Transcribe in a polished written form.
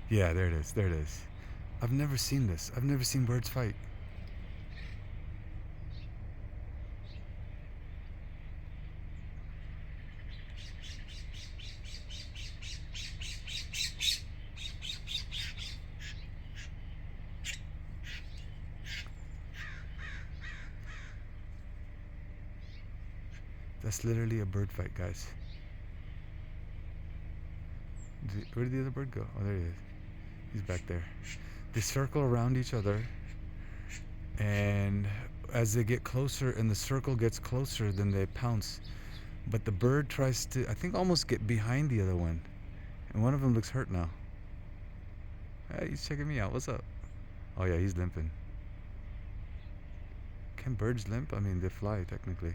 Yeah, there it is. There it is. I've never seen this. I've never seen birds fight. That's literally a bird fight, guys. Where did the other bird go? Oh, there he is. He's back there. They circle around each other, and as they get closer and the circle gets closer, then they pounce. But the bird tries to, I think, almost get behind the other one. And one of them looks hurt now. Hey, he's checking me out. What's up? Oh, yeah, he's limping. Can birds limp? I mean, they fly, technically.